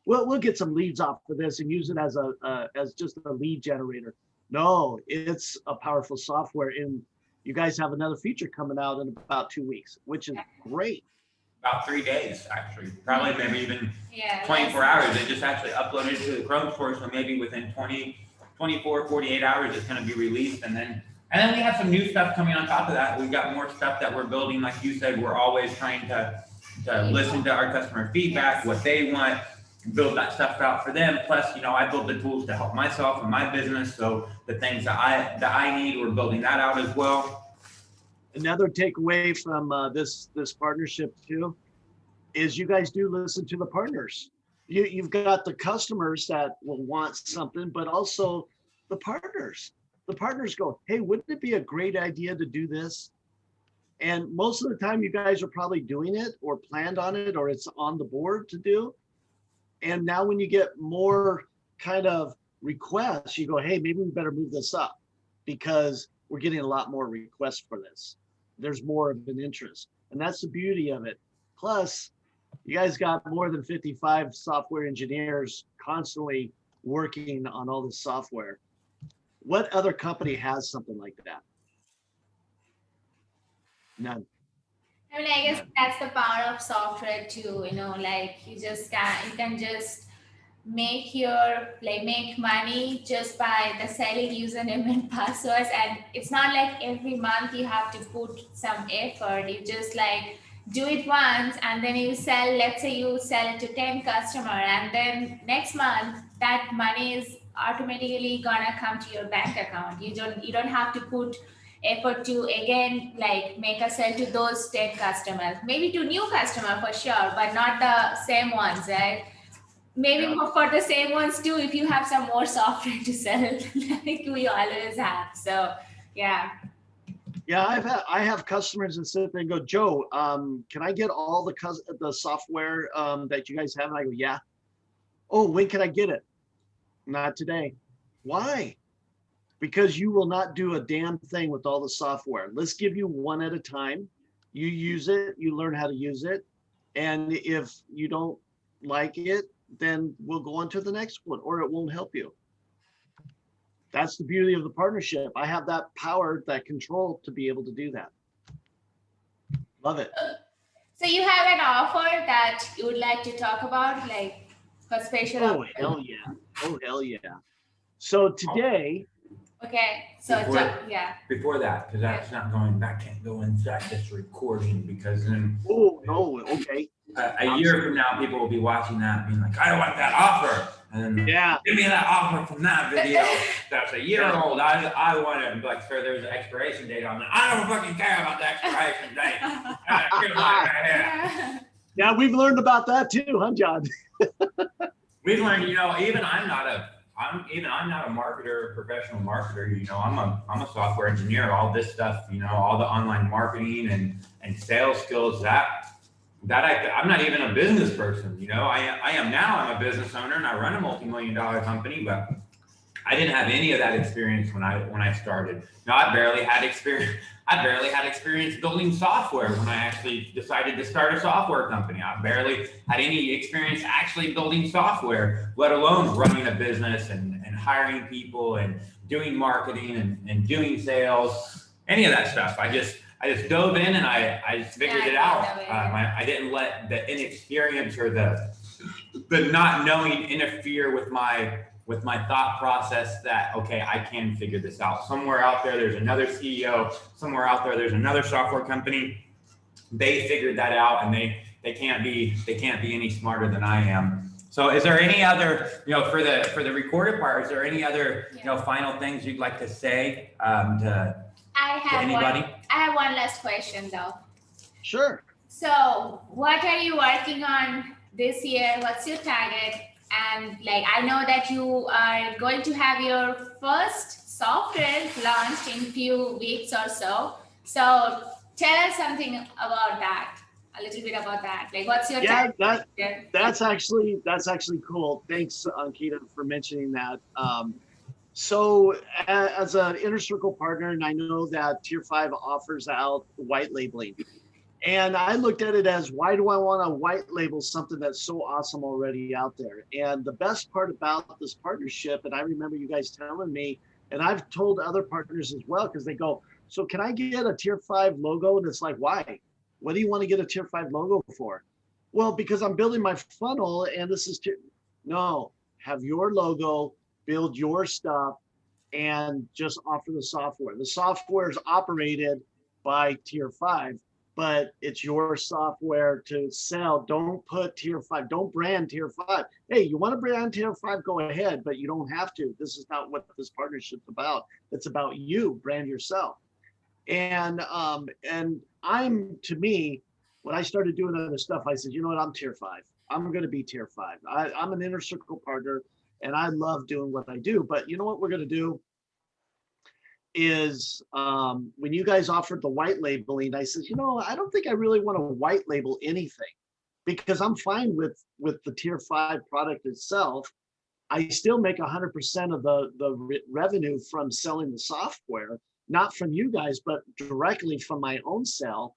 We'll get some leads off of this and use it as just a lead generator. No, it's a powerful software. And you guys have another feature coming out in about 2 weeks, which is great. About 3 days, actually. Probably maybe even 24 hours. They just actually uploaded it to the Chrome store, so maybe within 24, 48 hours it's going to be released. And then we have some new stuff coming on top of that. We've got more stuff that we're building. Like you said, we're always trying to listen to our customer feedback, what they want, build that stuff out for them. Plus, I build the tools to help myself and my business. So the things that I need, we're building that out as well. Another takeaway from this partnership too, is you guys do listen to the partners. You've got the customers that will want something, but also the partners. The partners go, hey, wouldn't it be a great idea to do this? And most of the time you guys are probably doing it or planned on it, or it's on the board to do. And now when you get more kind of requests, you go, hey, maybe we better move this up because we're getting a lot more requests for this. There's more of an interest. And that's the beauty of it. Plus, you guys got more than 55 software engineers constantly working on all this software. What other company has something like that? None. I mean, I guess that's the power of software too, like you can just make money just by the selling username and passwords. And it's not like every month you have to put some effort. You just like do it once and then you sell, let's say you sell it to 10 customers, and then next month that money is automatically gonna come to your bank account. You don't have to put effort to again like make a sell to those 10 customers, maybe to new customer for sure, but not the same ones, right? Maybe for the same ones too, if you have some more software to sell, like we always have. So yeah. Yeah, I have customers that sit there and go, Joe, can I get all the software that you guys have? And I go, yeah. Oh, when can I get it? Not today. Why? Because you will not do a damn thing with all the software. Let's give you one at a time. You use it, you learn how to use it. And if you don't like it, then we'll go on to the next one, or it won't help you. That's the beauty of the partnership. I have that power, that control to be able to do that. Love it. So you have an offer that you would like to talk about, like a special offer? Hell yeah. Oh, hell yeah. So today. Okay. So Before that, because that's not going back, can't go inside this recording because then. Oh, no. Okay. A year from now, people will be watching that and being like, I want that offer. And then give me that offer from that video that's a year old. I want it. And be like, sir, there's an expiration date on that. I don't fucking care about the expiration date. Get it right here. Yeah, we've learned about that too, huh, John? We've learned, even I'm not I'm not a marketer, professional marketer. I'm a software engineer. All this stuff, all the online marketing and sales skills I'm not even a business person. I am now. I'm a business owner and I run a multi-million-dollar company, but I didn't have any of that experience when I started. No, I barely had experience. I barely had experience building software when I actually decided to start a software company. I barely had any experience actually building software, let alone running a business and hiring people and doing marketing and doing sales, any of that stuff. I just dove in and I just figured it out. I didn't let the inexperience or the not knowing interfere with my thought process that, okay, I can figure this out. Somewhere out there, there's another CEO. Somewhere out there, there's another software company. They figured that out, and they can't be any smarter than I am. So, is there any other, for the recorded part, is there any other, final things you'd like to say to anybody? I have one last question though. Sure. So, what are you working on this year? What's your target? And I know that you are going to have your first software launched in few weeks or so. So tell us something about that, a little bit about that. What's your target? That's actually cool. Thanks, Ankita, for mentioning that. So as an Inner Circle partner, and I know that Tier 5 offers out white labeling. And I looked at it as, why do I want to white label something that's so awesome already out there? And the best part about this partnership, and I remember you guys telling me, and I've told other partners as well, because they go, so can I get a Tier 5 logo? And it's like, why? What do you want to get a Tier 5 logo for? Well, because I'm building my funnel and this is, no, have your logo, build your stuff, and just offer the software. The software is operated by Tier 5. But it's your software to sell. Don't put Tier 5, don't brand Tier 5. Hey, you want to brand Tier 5, go ahead, but you don't have to. This is not what this partnership's about. It's about you, brand yourself. And to me, when I started doing other stuff, I said, you know what, I'm Tier 5. I'm going to be Tier 5. I'm an Inner Circle partner and I love doing what I do. But you know what we're going to do? Is when you guys offered the white labeling, I said, I don't think I really want to white label anything because I'm fine with the Tier 5 product itself. I still make 100% of the revenue from selling the software, not from you guys, but directly from my own sale.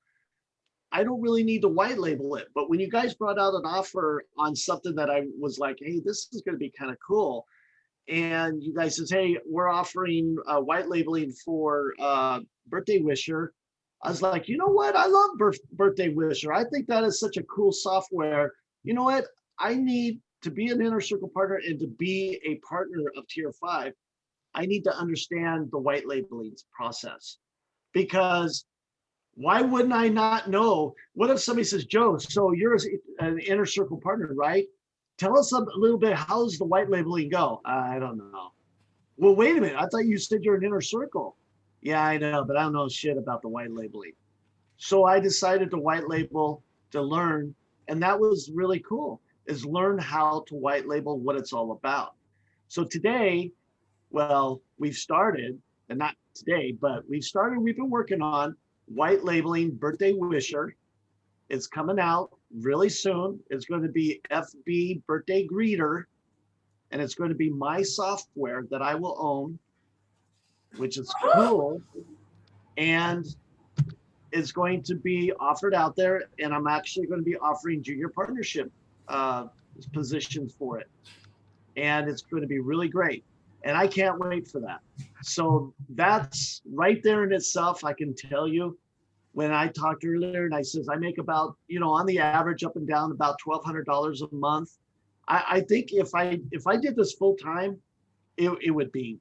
I don't really need to white label it. But when you guys brought out an offer on something that I was like, hey, this is going to be kind of cool. And you guys says, hey, we're offering white labeling for Birthday Wisher. I was like, you know what? I love Birthday Wisher. I think that is such a cool software. You know what? I need to be an Inner Circle partner and to be a partner of Tier 5. I need to understand the white labeling process because why wouldn't I not know? What if somebody says, Joe, so you're an Inner Circle partner, right? Tell us a little bit, how's the white labeling go? I don't know. Well, wait a minute. I thought you said you're an Inner Circle. Yeah, I know, but I don't know shit about the white labeling. So I decided to white label to learn. And that was really cool, is learn how to white label what it's all about. So today, well, we've started, and not today, but we've been working on white labeling Birthday Wisher. It's coming out really soon. It's going to be FB Birthday Greeter, and it's going to be my software that I will own, which is cool. And it's going to be offered out there, and I'm actually going to be offering junior partnership positions for it. And it's going to be really great. And I can't wait for that. So that's right there in itself. I can tell you, when I talked earlier and I says, I make about, on the average up and down about $1,200 a month. I think if I did this full time, it would be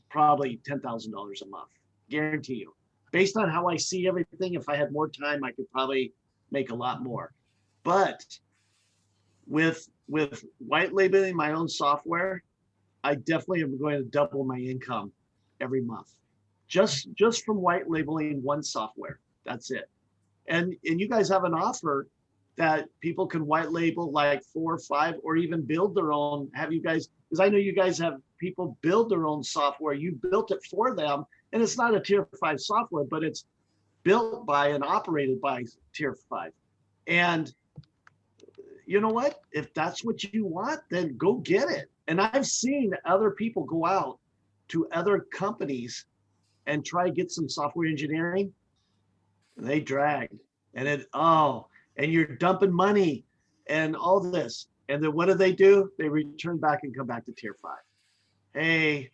probably $10,000 a month, guarantee you. Based on how I see everything, if I had more time, I could probably make a lot more. But with white labeling my own software, I definitely am going to double my income every month. Just from white labeling one software. That's it. And you guys have an offer that people can white label like 4 or 5, or even build their own. Have you guys, because I know you guys have people build their own software. You built it for them, and it's not a Tier 5 software, but it's built by and operated by Tier 5. And you know what? If that's what you want, then go get it. And I've seen other people go out to other companies and try to get some software engineering, and they drag. And and you're dumping money and all this. And then what do? They return back and come back to Tier 5. Hey,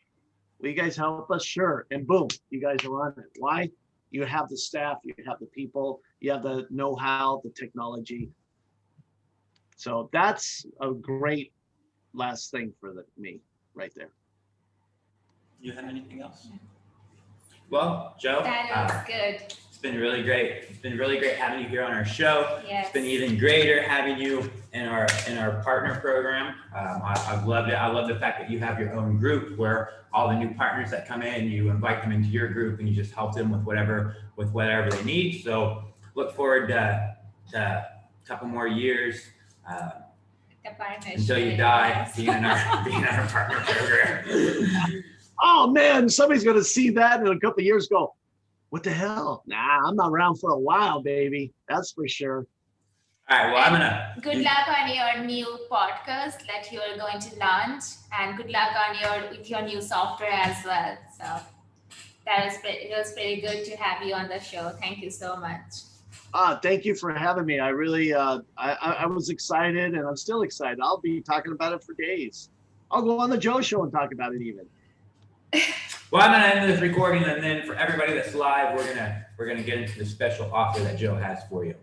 will you guys help us? Sure. And boom, you guys are on it. Why? You have the staff, you have the people, you have the know-how, the technology. So that's a great last thing for me right there. You have anything else? Well, Joe, That was good. it's been really great. It's been really great having you here on our show. Yes. It's been even greater having you in our partner program. I've loved it. I love the fact that you have your own group where all the new partners that come in, you invite them into your group and you just help them with whatever they need. So look forward to a couple more years until you die being in our partner program. Oh man, somebody's gonna see that in a couple of years, go, what the hell? Nah, I'm not around for a while, baby. That's for sure. All right, well, Good luck on your new podcast that you are going to launch, and good luck on with your new software as well. So it was pretty good to have you on the show. Thank you so much. Thank you for having me. I really, I was excited, and I'm still excited. I'll be talking about it for days. I'll go on the Joe Show and talk about it even. Well, I'm gonna end this recording, and then for everybody that's live, we're gonna get into the special offer that Joe has for you.